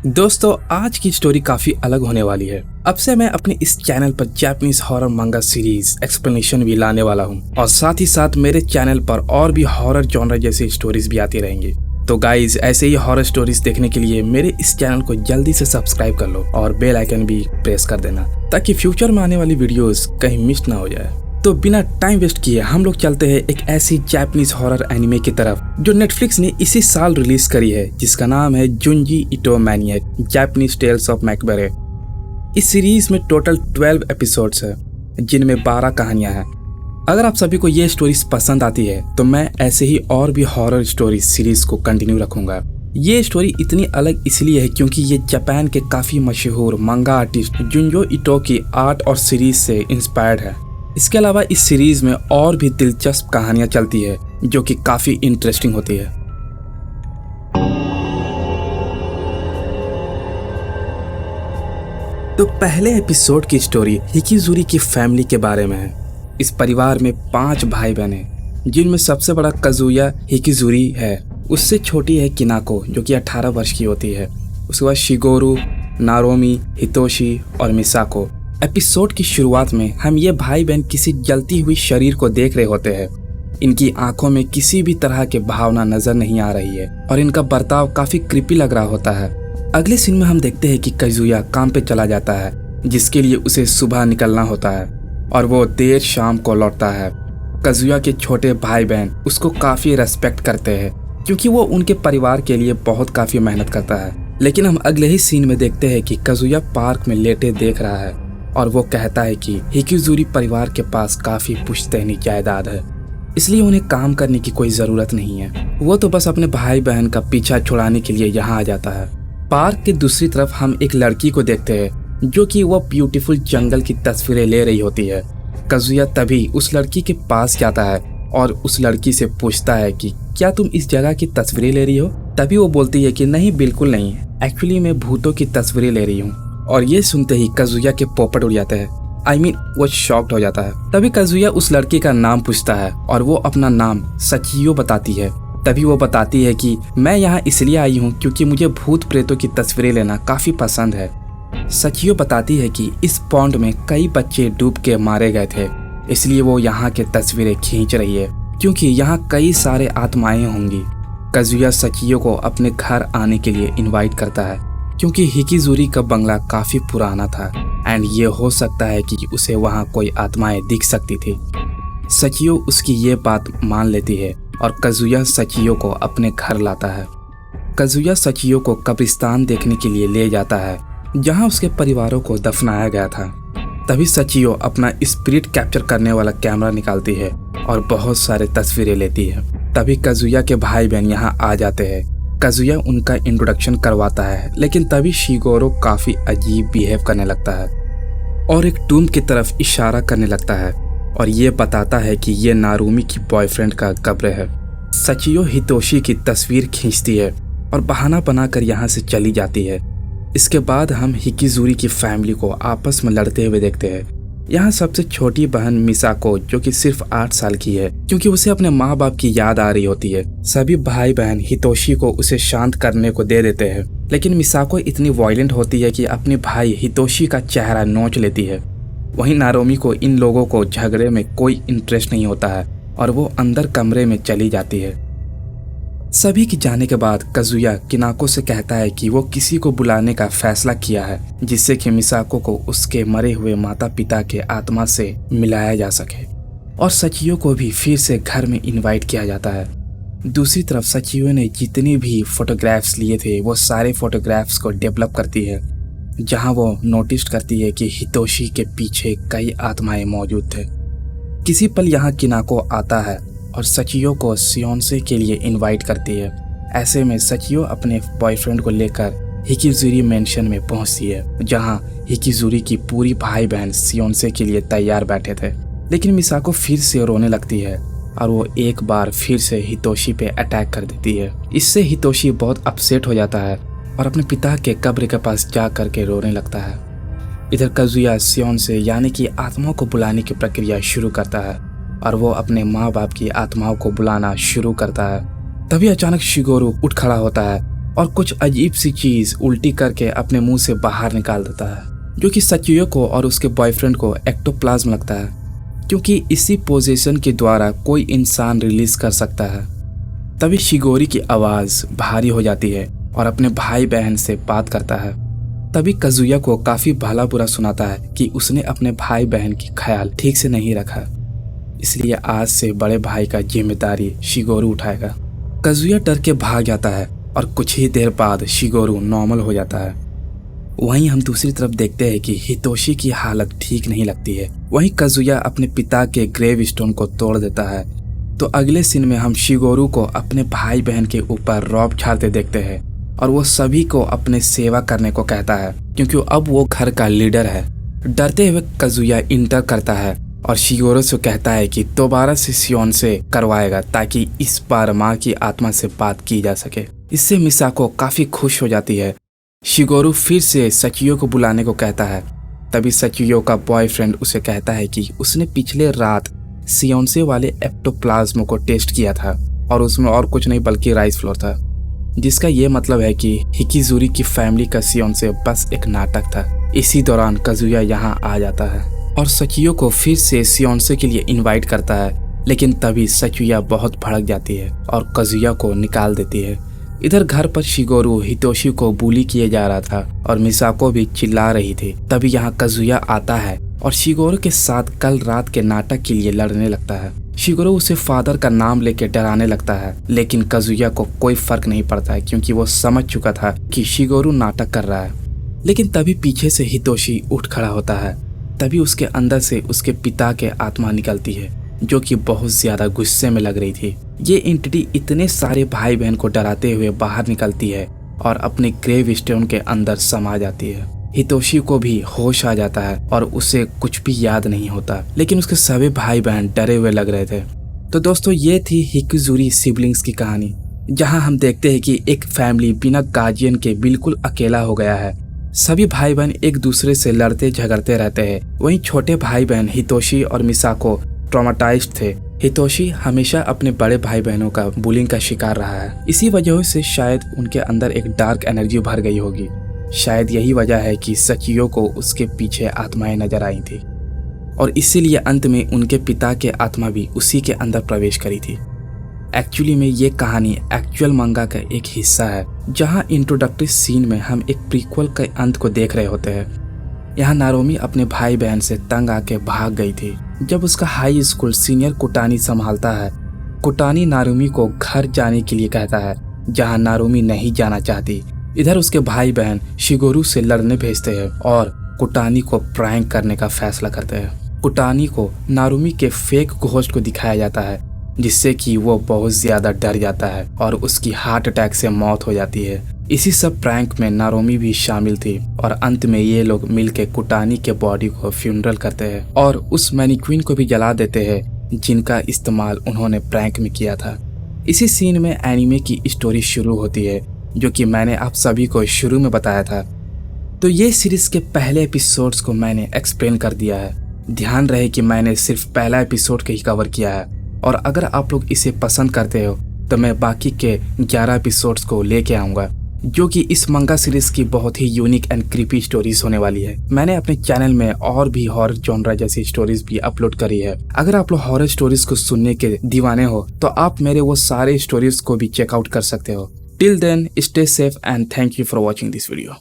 दोस्तों आज की स्टोरी काफी अलग होने वाली है। अब से मैं अपने इस चैनल पर जापानीज हॉरर मंगा सीरीज एक्सप्लेनेशन भी लाने वाला हूँ और साथ ही साथ मेरे चैनल पर और भी हॉरर जॉनर जैसी स्टोरीज भी आती रहेंगी। तो गाइज ऐसे ही हॉरर स्टोरीज देखने के लिए मेरे इस चैनल को जल्दी से सब्सक्राइब कर लो और बेल आइकन भी प्रेस कर देना ताकि फ्यूचर में आने वाली वीडियोस कहीं मिस ना हो जाए। तो बिना टाइम वेस्ट किए हम लोग चलते हैं एक ऐसी जापानीज हॉरर एनिमे की तरफ जो नेटफ्लिक्स ने इसी साल रिलीज करी है, जिसका नाम है जुंजी इटो मैनिएक जापानीज टेल्स ऑफ मैकबरे। इस सीरीज में टोटल 12 एपिसोड्स है जिनमें 12 कहानियां हैं। अगर आप सभी को ये स्टोरीज पसंद आती है तो मैं ऐसे ही और भी हॉरर स्टोरी सीरीज को कंटिन्यू रखूंगा। ये स्टोरी इतनी अलग इसलिए है क्योंकि ये जापान के काफी मशहूर मंगा आर्टिस्ट जुंजो इटो की आर्ट और सीरीज से इंस्पायर्ड है। इसके अलावा इस सीरीज में और भी दिलचस्प कहानियां चलती है जो कि काफी इंटरेस्टिंग होती है। तो पहले एपिसोड की स्टोरी हिकिजुरी की फैमिली के बारे में है। इस परिवार में 5 भाई बहन हैं जिनमें सबसे बड़ा काजुया हिकिजुरी है। उससे छोटी है किनाको जो कि 18 वर्ष की होती है। उसके बाद शिगोरू, नारोमी, हितोशी और मिसाको। एपिसोड की शुरुआत में हम ये भाई बहन किसी जलती हुई शरीर को देख रहे होते हैं। इनकी आंखों में किसी भी तरह के भावना नजर नहीं आ रही है और इनका बर्ताव काफी क्रीपी लग रहा होता है। अगले सीन में हम देखते हैं कि काजुया काम पे चला जाता है जिसके लिए उसे सुबह निकलना होता है और वो देर शाम को लौटता है। काजुया के छोटे भाई बहन उसको काफी रेस्पेक्ट करते हैं क्योंकि वो उनके परिवार के लिए काफी मेहनत करता है। लेकिन हम अगले ही सीन में देखते हैं कि काजुया पार्क में लेटे देख रहा है और वो कहता है कि हिकिजुरी परिवार के पास काफी पुश्तैनी जायदाद है, इसलिए उन्हें काम करने की कोई जरूरत नहीं है। वो तो बस अपने भाई बहन का पीछा छुड़ाने के लिए यहाँ आ जाता है। पार्क के दूसरी तरफ हम एक लड़की को देखते हैं जो कि वो ब्यूटीफुल जंगल की तस्वीरें ले रही होती है। काजुया तभी उस लड़की के पास जाता है और उस लड़की से पूछता है कि क्या तुम इस जगह की तस्वीरें ले रही हो? तभी वो बोलती है कि नहीं, बिल्कुल नहीं, एक्चुअली मैं भूतों की तस्वीरें ले रही हूँ। और ये सुनते ही काजुया के पोपट उड़ जाते हैं। वो शॉक्ड हो जाता है। तभी काजुया उस लड़की का नाम पूछता है और वो अपना नाम सचियो बताती है। तभी वो बताती है कि मैं यहाँ इसलिए आई हूँ क्योंकि मुझे भूत प्रेतों की तस्वीरें लेना काफी पसंद है। सचियो बताती है कि इस पॉन्ड में कई बच्चे डूब के मारे गए थे, इसलिए वो यहाँ के तस्वीरें खींच रही है क्योंकि यहाँ कई सारे आत्माएं होंगी। काजुया सचियो को अपने घर आने के लिए इन्वाइट करता है क्योंकि हिकिजुरी का बंगला काफी पुराना था एंड ये हो सकता है कि उसे वहाँ कोई आत्माएं दिख सकती थी। सचियो उसकी ये बात मान लेती है और काजुया सचियो को अपने घर लाता है। काजुया सचियो को कब्रिस्तान देखने के लिए ले जाता है जहाँ उसके परिवारों को दफनाया गया था। तभी सचियो अपना स्पिरिट कैप्चर करने वाला कैमरा निकालती है और बहुत सारे तस्वीरें लेती है। तभी काजुया के भाई बहन यहाँ आ जाते हैं। काजुया उनका इंट्रोडक्शन करवाता है लेकिन तभी शिगोरो काफी अजीब बिहेव करने लगता है और एक टूम की तरफ इशारा करने लगता है और ये बताता है कि ये नारुमी की बॉयफ्रेंड का कब्र है। सचियो हितोशी की तस्वीर खींचती है और बहाना बनाकर यहाँ से चली जाती है। इसके बाद हम हिकिजुरी की फैमिली को आपस में लड़ते हुए देखते हैं। यहाँ सबसे छोटी बहन मिसाको जो कि सिर्फ 8 साल की है क्योंकि उसे अपने माँ बाप की याद आ रही होती है। सभी भाई बहन हितोशी को उसे शांत करने को दे देते हैं लेकिन मिसाको इतनी वायलेंट होती है कि अपने भाई हितोशी का चेहरा नोच लेती है। वहीं नारोमी को इन लोगों को झगड़े में कोई इंटरेस्ट नहीं होता है और वो अंदर कमरे में चली जाती है। सभी के जाने के बाद काजुया किनाको से कहता है कि वो किसी को बुलाने का फैसला किया है जिससे कि मिसाको को उसके मरे हुए माता पिता के आत्मा से मिलाया जा सके और सचियो को भी फिर से घर में इनवाइट किया जाता है। दूसरी तरफ सचियो ने जितने भी फोटोग्राफ्स लिए थे वो सारे फोटोग्राफ्स को डेवलप करती है जहां वो नोटिस करती है कि हितोशी के पीछे कई आत्माएं मौजूद थे। किसी पल यहाँ किनाको आता है और सचियो को सियोनसे के लिए इनवाइट करती है। ऐसे में सचियो अपने बॉयफ्रेंड को लेकर हिकिजुरी मेंशन में पहुंचती है जहां हिकिजुरी की पूरी भाई बहन सियोनसे के लिए तैयार बैठे थे। लेकिन मिसाको फिर से रोने लगती है और वो एक बार फिर से हितोशी पे अटैक कर देती है। इससे हितोशी बहुत अपसेट हो जाता है और अपने पिता के कब्र के पास जा करके रोने लगता है। इधर काजुया सियोनसे यानी कि आत्माओं को बुलाने की प्रक्रिया शुरू करता है और वो अपने माँ बाप की आत्माओं को बुलाना शुरू करता है। तभी अचानक शिगोरू उठ खड़ा होता है और कुछ अजीब सी चीज उल्टी करके अपने मुंह से बाहर निकाल देता है, जो कि सचियो को और उसके बॉयफ्रेंड को एक्टोप्लाज्म लगता है, क्योंकि इसी पोजीशन के द्वारा कोई इंसान रिलीज कर सकता है। तभी शिगोरी की आवाज भारी हो जाती है और अपने भाई बहन से बात करता है। तभी काजुया को काफी भला बुरा सुनाता है कि उसने अपने भाई बहन की ख्याल ठीक से नहीं रखा, इसलिए आज से बड़े भाई का जिम्मेदारी शिगोरू उठाएगा। काजुया डर के भाग जाता है और कुछ ही देर बाद शिगोरू नॉर्मल हो जाता है। वहीं हम दूसरी तरफ देखते हैं कि हितोशी की हालत ठीक नहीं लगती है। वहीं काजुया अपने पिता के ग्रेव स्टोन को तोड़ देता है। तो अगले सीन में हम शिगोरू को अपने भाई बहन के ऊपर रौब झाड़ते देखते हैं और वो सभी को अपने सेवा करने को कहता है, क्योंकि अब वो घर का लीडर है। डरते हुए काजुया इंटर करता है और शिगोरू से कहता है कि दोबारा से सियोन से करवाएगा ताकि इस बार माँ की आत्मा से बात की जा सके। इससे मिसाको काफी खुश हो जाती है। शिगोरू फिर से सचियो को बुलाने को कहता है। तभी सचियो का बॉयफ्रेंड उसे कहता है कि उसने पिछले रात सियोनसे वाले एक्टोप्लाज्म को टेस्ट किया था और उसमें और कुछ नहीं बल्कि राइस फ्लोर था, जिसका ये मतलब है कि हिकिजुरी की फैमिली का सियोनसे बस एक नाटक था। इसी दौरान काजुया यहाँ आ जाता है और सचियो को फिर से सियोनसे के लिए इनवाइट करता है, लेकिन तभी सचिया बहुत भड़क जाती है और काजुया को निकाल देती है। इधर घर पर शिगोरू हितोशी को बुली किए जा रहा था और मिसाको भी चिल्ला रही थी। तभी यहाँ काजुया आता है और शिगोरू के साथ कल रात के नाटक के लिए लड़ने लगता है। शिगोरू उसे फादर का नाम लेके डराने लगता है, लेकिन काजुया को कोई फर्क नहीं पड़ता है क्योंकि वो समझ चुका था कि शिगोरू नाटक कर रहा है। लेकिन तभी पीछे से हितोशी उठ खड़ा होता है। तभी उसके अंदर से उसके पिता के आत्मा निकलती है, जो कि बहुत ज्यादा गुस्से में लग रही थी। ये एंटिटी इतने सारे भाई बहन को डराते हुए बाहर निकलती है और अपने ग्रेव स्टोन के अंदर समा जाती है। हितोशी को भी होश आ जाता है और उसे कुछ भी याद नहीं होता, लेकिन उसके सभी भाई बहन डरे हुए लग रहे थे। तो दोस्तों, ये थी हिकिजुरी सिबलिंग्स की कहानी, जहां हम देखते हैं कि एक फैमिली बिना गार्जियन के बिल्कुल अकेला हो गया है। सभी भाई बहन एक दूसरे से लड़ते झगड़ते रहते हैं। वहीं छोटे भाई बहन हितोशी और मिसाको ट्रॉमाटाइज्ड थे। हितोशी हमेशा अपने बड़े भाई बहनों का बुलिंग का शिकार रहा है। इसी वजह से शायद उनके अंदर एक डार्क एनर्जी भर गई होगी। शायद यही वजह है कि सचियो को उसके पीछे आत्माएं नजर आई थी और इसीलिए अंत में उनके पिता के आत्मा भी उसी के अंदर प्रवेश करी थी। एक्चुअली में ये कहानी एक्चुअल मंगा का एक हिस्सा है, जहां इंट्रोडक्टरी सीन में हम एक प्रीक्वल के अंत को देख रहे होते हैं। यहाँ नारोमी अपने भाई बहन से तंग आके भाग गई थी। जब उसका हाई स्कूल सीनियर कुटानी संभालता है, कुटानी नारोमी को घर जाने के लिए कहता है, जहाँ नारोमी नहीं जाना चाहती। इधर उसके भाई बहन शिगोरू से लड़ने भेजते हैं और कुटानी को प्रैंक करने का फैसला करते हैं। कुटानी को नारोमी के फेक घोस्ट को दिखाया जाता है, जिससे कि वो बहुत ज्यादा डर जाता है और उसकी हार्ट अटैक से मौत हो जाती है। इसी सब प्रैंक में नारोमी भी शामिल थी और अंत में ये लोग मिलकर कुटानी के बॉडी को फ्यूनरल करते हैं और उस मैनिक्विन को भी जला देते हैं जिनका इस्तेमाल उन्होंने प्रैंक में किया था। इसी सीन में एनिमे की स्टोरी शुरू होती है, जो कि मैंने आप सभी को शुरू में बताया था। तो ये सीरीज के पहले एपिसोड्स को मैंने एक्सप्लेन कर दिया है। ध्यान रहे कि मैंने सिर्फ पहला एपिसोड का ही कवर किया है और अगर आप लोग इसे पसंद करते हो तो मैं बाकी के 11 एपिसोड्स को लेके आऊँगा, जो कि इस मंगा सीरीज की बहुत ही यूनिक एंड क्रीपी स्टोरीज होने वाली है। मैंने अपने चैनल में और भी हॉरर जॉनरा जैसी स्टोरीज भी अपलोड करी है। अगर आप लोग हॉरर स्टोरीज को सुनने के दीवाने हो तो आप मेरे वो सारे स्टोरीज को भी चेकआउट कर सकते हो। Till then, stay safe and thank you for watching this video.